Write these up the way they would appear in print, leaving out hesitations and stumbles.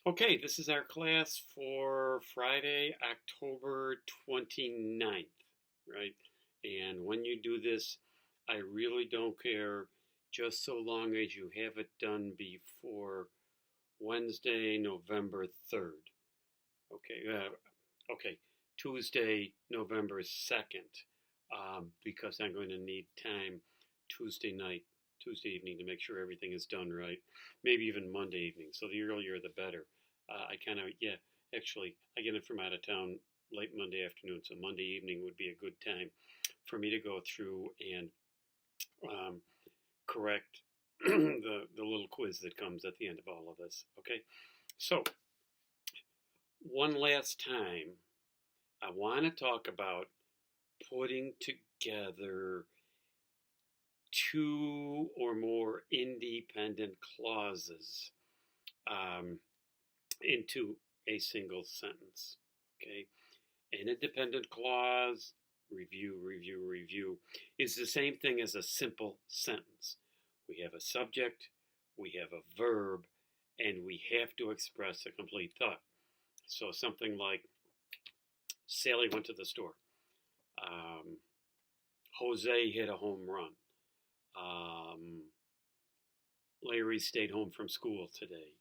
Okay, this is our class for Friday, October 29th, right? And when you do this, I really don't care, just so long as you have it done before Wednesday, November 3rd. Okay, Tuesday, November 2nd, because I'm going to need time Tuesday night, Tuesday evening to make sure everything is done right. Maybe even Monday evening. So the earlier the better. Actually, I get it from out of town late Monday afternoon, so Monday evening would be a good time for me to go through and um, correct the little quiz that comes at the end of all of this. Okay, so one last time, I want to talk about putting together two or more independent clauses into a single sentence. Okay, an independent clause, review, is the same thing as a simple sentence. We have a subject, we have a verb, and we have to express a complete thought. So something like, Sally went to the store. Jose hit a home run. Larry stayed home from school today.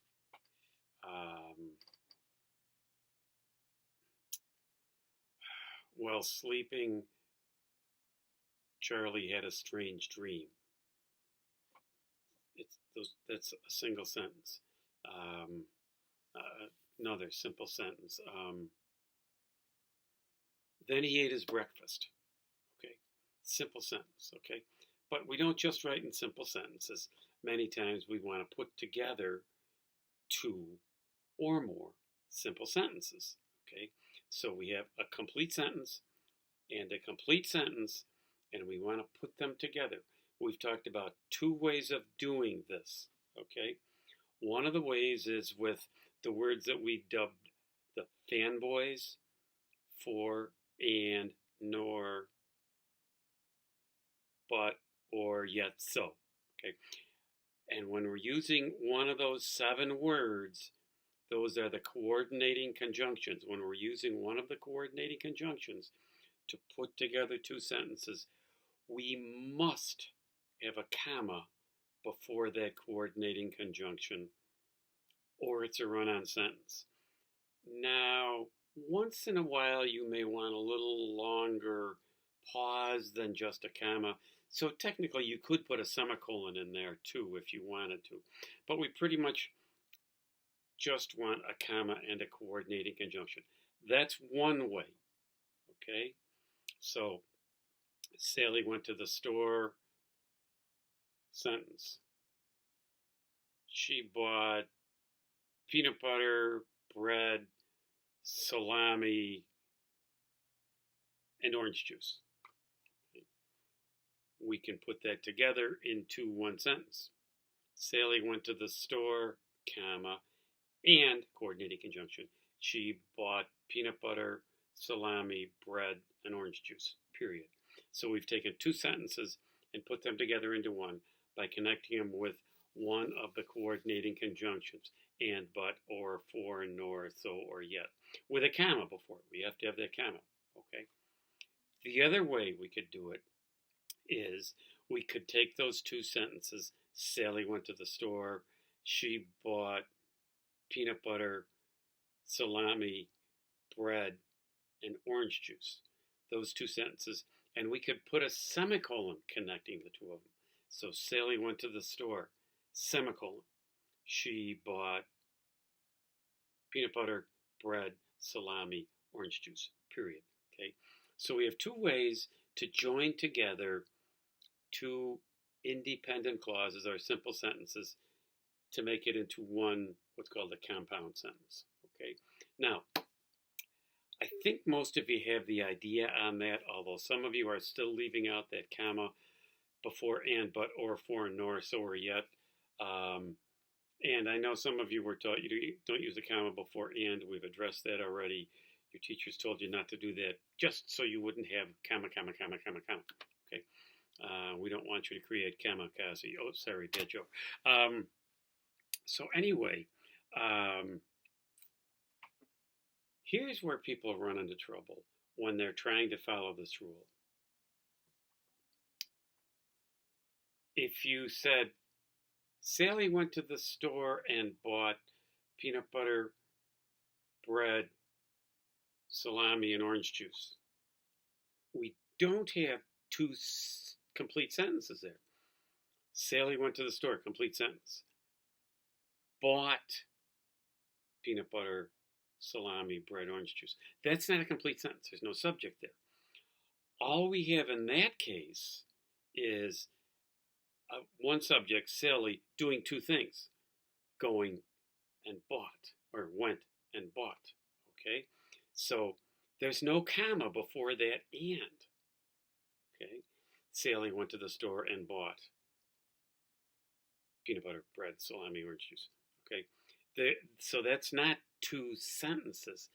While sleeping, Charlie had a strange dream. That's a single sentence. Another simple sentence. Then he ate his breakfast. Okay, simple sentence. Okay, but we don't just write in simple sentences. Many times we want to put together two or more simple sentences. Okay, so we have a complete sentence and a complete sentence, and we want to put them together. We've talked about two ways of doing this. Okay, one of the ways is with the words that we dubbed the fanboys, for, and, nor, but, or, yet, so. Okay, and when we're using one of those 7 words, those are the coordinating conjunctions. When we're using one of the coordinating conjunctions to put together two sentences, we must have a comma before that coordinating conjunction, or it's a run-on sentence. Now, once in a while, you may want a little longer pause than just a comma. So technically, you could put a semicolon in there too if you wanted to. But we pretty much just want a comma and a coordinating conjunction. That's one way. Okay? So, Sally went to the store. Sentence. She bought peanut butter, bread, salami, and orange juice. Okay. We can put that together into one sentence. Sally went to the store, comma, and coordinating conjunction. She bought peanut butter, salami, bread, and orange juice, period. So we've taken two sentences and put them together into one by connecting them with one of the coordinating conjunctions, and, but, or, for, nor, so, or, yet, with a comma before it. We have to have that comma, okay? The other way we could do it is we could take those two sentences. Sally went to the store. She bought peanut butter, salami, bread, and orange juice. Those two sentences. And we could put a semicolon connecting the two of them. So Sally went to the store, semicolon. She bought peanut butter, bread, salami, orange juice, period. Okay. So we have two ways to join together two independent clauses or simple sentences to make it into one, what's called a compound sentence. Okay. Now, I think most of you have the idea on that, although some of you are still leaving out that comma before and, but, or, for, nor, so, or, yet. And I know some of you were taught you don't use the comma before and. We've addressed that already. Your teachers told you not to do that just so you wouldn't have comma. Okay. We don't want you to create kamikaze. Oh, sorry, bad joke. So anyway, Here's where people run into trouble when they're trying to follow this rule. If you said, Sally went to the store and bought peanut butter, bread, salami, and orange juice, we don't have two complete sentences there. Sally went to the store, complete sentence. Bought peanut butter, salami, bread, orange juice. That's not a complete sentence. There's no subject there. All we have in that case is one subject, Sally, doing two things. Going and bought, or went and bought. Okay? So there's no comma before that and. Okay? Sally went to the store and bought peanut butter, bread, salami, orange juice. Okay? So that's not two sentences.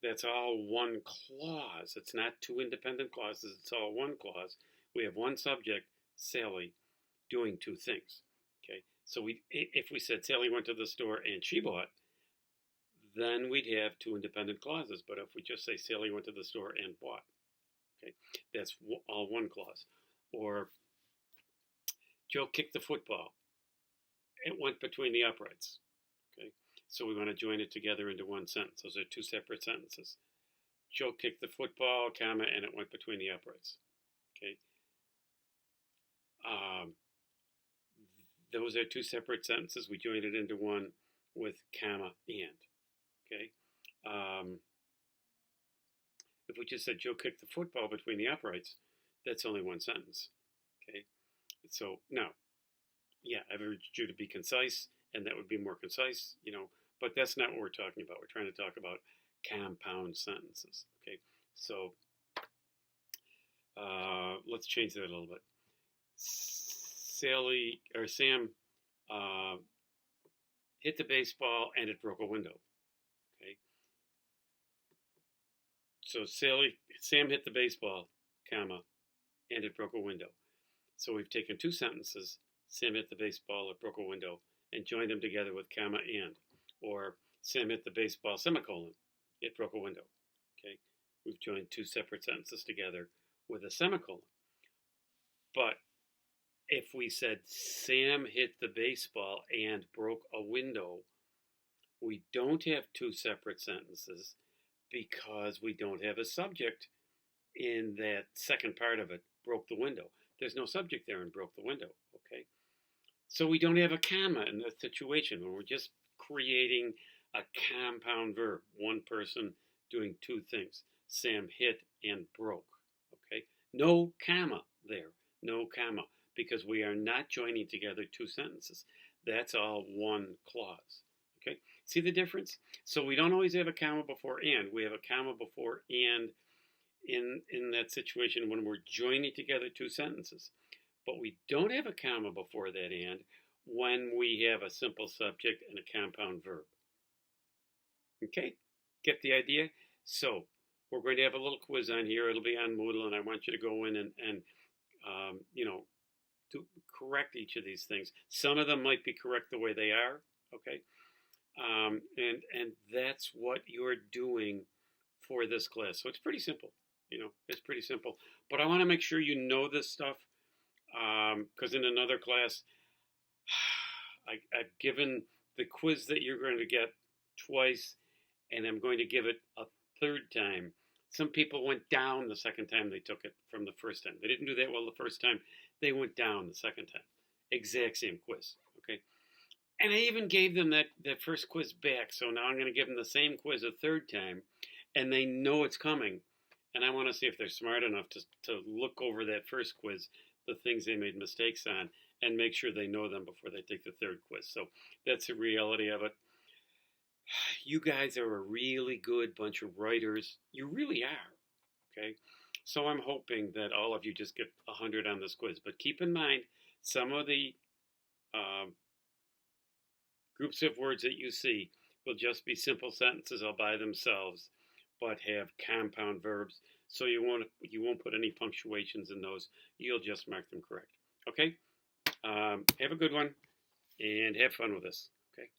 That's all one clause. It's not two independent clauses. It's all one clause. We have one subject, Sally, doing two things. Okay? So if we said Sally went to the store and she bought, then we'd have two independent clauses. But if we just say Sally went to the store and bought, okay, that's all one clause. Or Joe kicked the football. It went between the uprights. Okay, so we want to join it together into one sentence. Those are two separate sentences. Joe kicked the football, comma, and it went between the uprights. Okay. Those are two separate sentences. We joined it into one with comma and. Okay. If we just said Joe kicked the football between the uprights, that's only one sentence. Okay. So now, yeah, I've urged you to be concise, and that would be more concise, but that's not what we're talking about. We're trying to talk about compound sentences. Okay. So let's change that a little bit. Sam hit the baseball and it broke a window. Okay. So Sam hit the baseball, comma, and it broke a window. So we've taken two sentences, Sam hit the baseball, it broke a window, and joined them together with comma and. Or Sam hit the baseball, semicolon, it broke a window. Okay. We've joined two separate sentences together with a semicolon. But if we said Sam hit the baseball and broke a window, we don't have two separate sentences because we don't have a subject in that second part of it, broke the window. There's no subject there in broke the window, okay? So we don't have a comma in that situation when we're just creating a compound verb, one person doing two things. Sam hit and broke, okay? No comma there, no comma, because we are not joining together two sentences. That's all one clause, okay? See the difference? So we don't always have a comma before and. We have a comma before and in that situation when we're joining together two sentences. But we don't have a comma before that and when we have a simple subject and a compound verb. Okay? Get the idea? So we're going to have a little quiz on here. It'll be on Moodle, and I want you to go in and to correct each of these things. Some of them might be correct the way they are, okay? And that's what you're doing for this class. So it's pretty simple, it's pretty simple. But I want to make sure you know this stuff because in another class, I've given the quiz that you're going to get twice, and I'm going to give it a third time. Some people went down the second time they took it from the first time. They didn't do that well the first time. They went down the second time. Exact same quiz, okay? And I even gave them that first quiz back, so now I'm going to give them the same quiz a third time, and they know it's coming. And I want to see if they're smart enough to look over that first quiz, the things they made mistakes on, and make sure they know them before they take the third quiz. So that's the reality of it. You guys are a really good bunch of writers. You really are, okay? So I'm hoping that all of you just get 100 on this quiz. But keep in mind, some of the groups of words that you see will just be simple sentences all by themselves, but have compound verbs. So you won't put any punctuations in those. You'll just mark them correct. Okay? Have a good one, and have fun with this. Okay?